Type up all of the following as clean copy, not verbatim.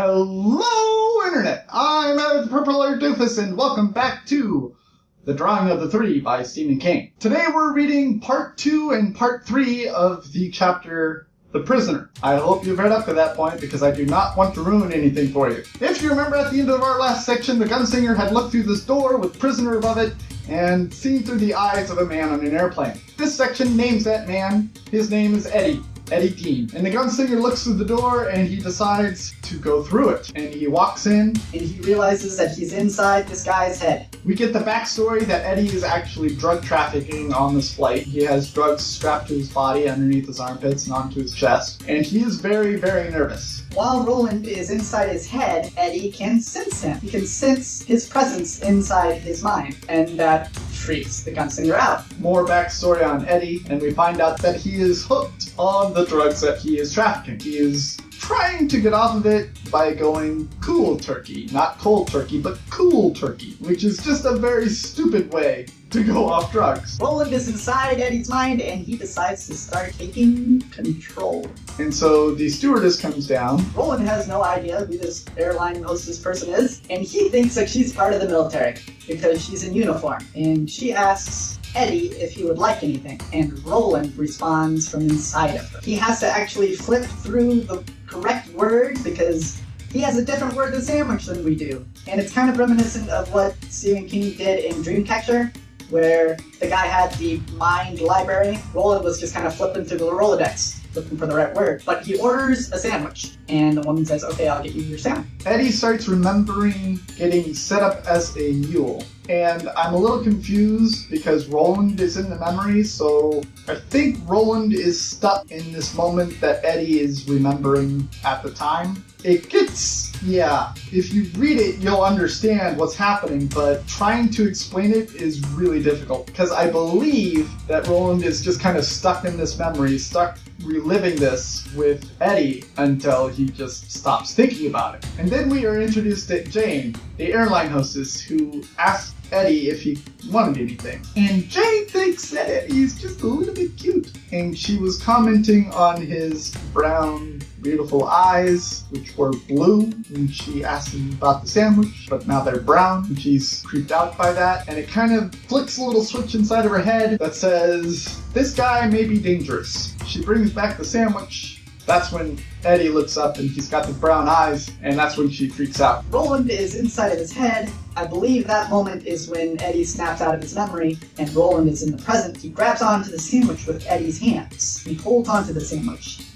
Hello, Internet! I'm the Purple Air Doofus, and welcome back to The Drawing of the Three by Stephen King. Today we're reading Part 2 and Part 3 of the chapter The Prisoner. I hope you've read up to that point because I do not want to ruin anything for you. If you remember at the end of our last section, the gunslinger had looked through this door with Prisoner above it and seen through the eyes of a man on an airplane. This section names that man. His name is Eddie Dean. And the gunslinger looks through the door and he decides to go through it. And he walks in. And he realizes that he's inside this guy's head. We get the backstory that Eddie is actually drug trafficking on this flight. He has drugs strapped to his body underneath his armpits and onto his chest. And he is very, very nervous. While Roland is inside his head, Eddie can sense him. He can sense his presence inside his mind. And that freaks the gunslinger out. More backstory on Eddie, and we find out that he is hooked on the drugs that he is trafficking. He is trying to get off of it by going cool turkey. Not cold turkey, but cool turkey, which is just a very stupid way to go off drugs. Roland is inside Eddie's mind, and he decides to start taking control. And so the stewardess comes down. Roland has no idea who this airline hostess person is, and he thinks that she's part of the military because she's in uniform. And she asks Eddie if he would like anything, and Roland responds from inside of her. He has to actually flip through the correct word because he has a different word than sandwich than we do. And it's kind of reminiscent of what Stephen King did in Dreamcatcher, where the guy had the mind library. Roland was just kind of flipping through the Rolodex, looking for the right word. But he orders a sandwich, and the woman says, okay, I'll get you your sandwich. Eddie starts remembering getting set up as a mule. And I'm a little confused because Roland is in the memory, so I think Roland is stuck in this moment that Eddie is remembering at the time. It gets, if you read it, you'll understand what's happening, but trying to explain it is really difficult because I believe that Roland is just kind of stuck in this memory, stuck reliving this with Eddie until he just stops thinking about it. And then we are introduced to Jane, the airline hostess, who asks Eddie if he wanted anything. And Jane thinks that Eddie is just a little bit cute. And she was commenting on his brown, beautiful eyes, which were blue. And she asked him about the sandwich, but now they're brown. And she's creeped out by that. And it kind of flicks a little switch inside of her head that says, this guy may be dangerous. She brings back the sandwich. That's when Eddie looks up and he's got the brown eyes, and that's when she freaks out. Roland is inside of his head. I believe that moment is when Eddie snaps out of his memory and Roland is in the present. He grabs onto the sandwich with Eddie's hands. He holds onto the sandwich,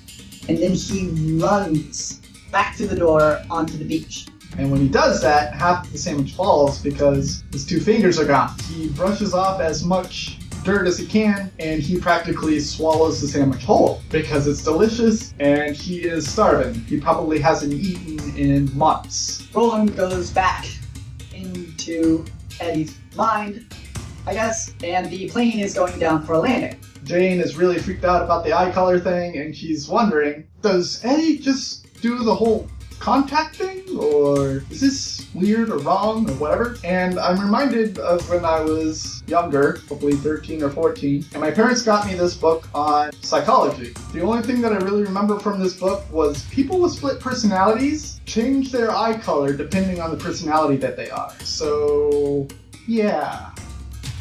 and then he runs back to the door onto the beach. And when he does that, half of the sandwich falls because his two fingers are gone. He brushes off as much dirt as he can, and he practically swallows the sandwich whole because it's delicious and he is starving. He probably hasn't eaten in months. Roland goes back into Eddie's mind, I guess, and the plane is going down for a landing. Jane is really freaked out about the eye color thing, and she's wondering, does Eddie just do the whole contact thing, or is this weird or wrong or whatever? And I'm reminded of when I was younger, probably 13 or 14, and my parents got me this book on psychology. The only thing that I really remember from this book was people with split personalities change their eye color depending on the personality that they are. So, yeah,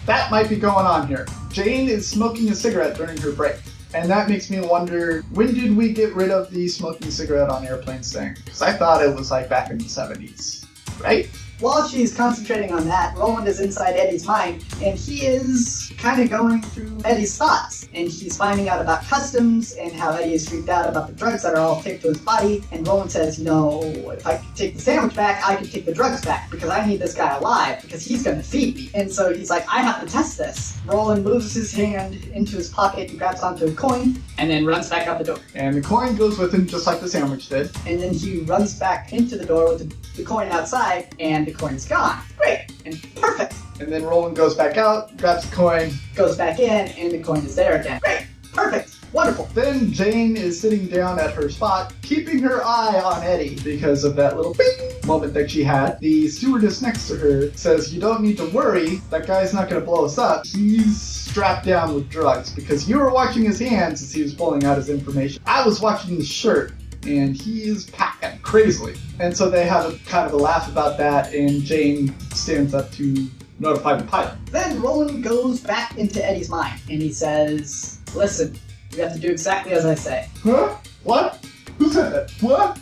that might be going on here. Jane is smoking a cigarette during her break. And that makes me wonder, when did we get rid of the smoking cigarette on airplanes thing? Because I thought it was like back in the 70s, right? While she's concentrating on that, Roland is inside Eddie's mind, and he is kind of going through Eddie's thoughts. And he's finding out about customs and how Eddie is freaked out about the drugs that are all taped to his body. And Roland says, if I could take the sandwich back, I could take the drugs back because I need this guy alive because he's going to feed me. And so he's like, I have to test this. Roland moves his hand into his pocket and grabs onto a coin and then runs back out the door. And the coin goes with him just like the sandwich did. And then he runs back into the door with the coin outside, and the coin's gone. Great and perfect. And then Roland goes back out, grabs the coin, goes back in, and the coin is there again. Great, perfect, wonderful. Then Jane is sitting down at her spot, keeping her eye on Eddie because of that little bing moment that she had. The stewardess next to her says, you don't need to worry, that guy's not going to blow us up. He's strapped down with drugs because you were watching his hands as he was pulling out his information. I was watching the shirt and he is packing crazily. And so they have a kind of a laugh about that, and Jane stands up to notify the pilot. Then Roland goes back into Eddie's mind, and he says, listen, you have to do exactly as I say. Huh? What? Who said that? What?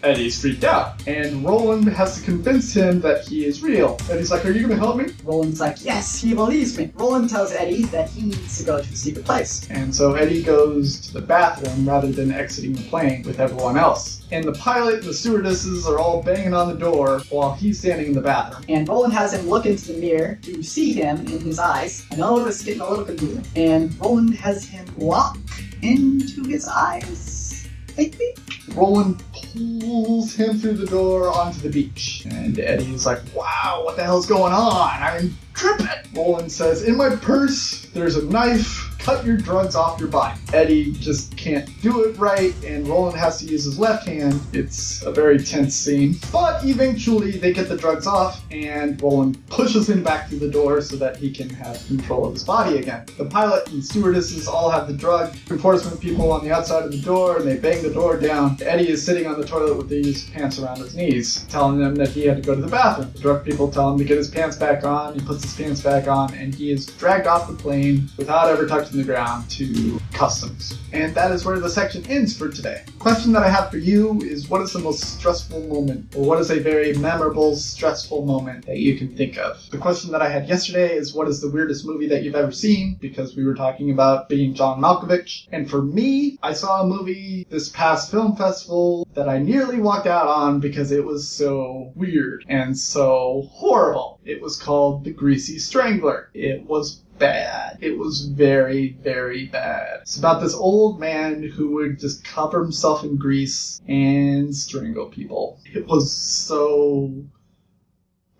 Eddie's freaked out, and Roland has to convince him that he is real. Eddie's like, are you gonna help me? Roland's like, yes, he believes me. Roland tells Eddie that he needs to go to a secret place. And so Eddie goes to the bathroom rather than exiting the plane with everyone else. And the pilot and the stewardesses are all banging on the door while he's standing in the bathroom. And Roland has him look into the mirror to see him in his eyes. I know this is getting a little confusing. And Roland has him walk into his eyes, I think. Roland pulls him through the door onto the beach. And Eddie's like, wow, what the hell's going on? I'm tripping. Roland says, in my purse, there's a knife. Cut your drugs off your body. Eddie just can't do it right, and Roland has to use his left hand. It's a very tense scene. But eventually they get the drugs off, and Roland pushes him back through the door so that he can have control of his body again. The pilot and stewardesses all have the drug enforcement people on the outside of the door, and they bang the door down. Eddie is sitting on the toilet with these pants around his knees, telling them that he had to go to the bathroom. The drug people tell him to get his pants back on. He puts his pants back on, and he is dragged off the plane without ever touching the ground to customs. And that is where the section ends for today. The question that I have for you is, what is the most stressful moment, or what is a very memorable, stressful moment that you can think of? The question that I had yesterday is, what is the weirdest movie that you've ever seen? Because we were talking about being John Malkovich. And for me, I saw a movie this past film festival that I nearly walked out on because it was so weird and so horrible. It was called The Greasy Strangler. It was bad. It was very, very bad. It's about this old man who would just cover himself in grease and strangle people. It was so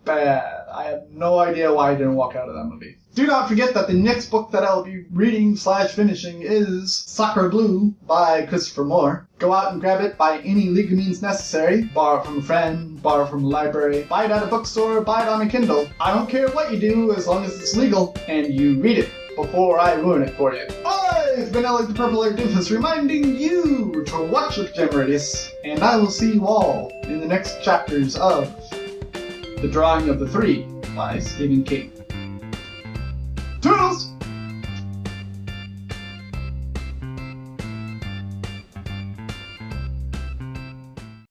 bad. I have no idea why I didn't walk out of that movie. Do not forget that the next book that I'll be reading/finishing is Sacre Blue by Christopher Moore. Go out and grab it by any legal means necessary. Borrow it from a friend, borrow it from a library, buy it at a bookstore, buy it on a Kindle. I don't care what you do as long as it's legal and you read it before I ruin it for you. I've been Alec the Purple Air Doofus reminding you to watch the Pajama Radius, and I will see you all in the next chapters of The Drawing of the Three by Stephen King.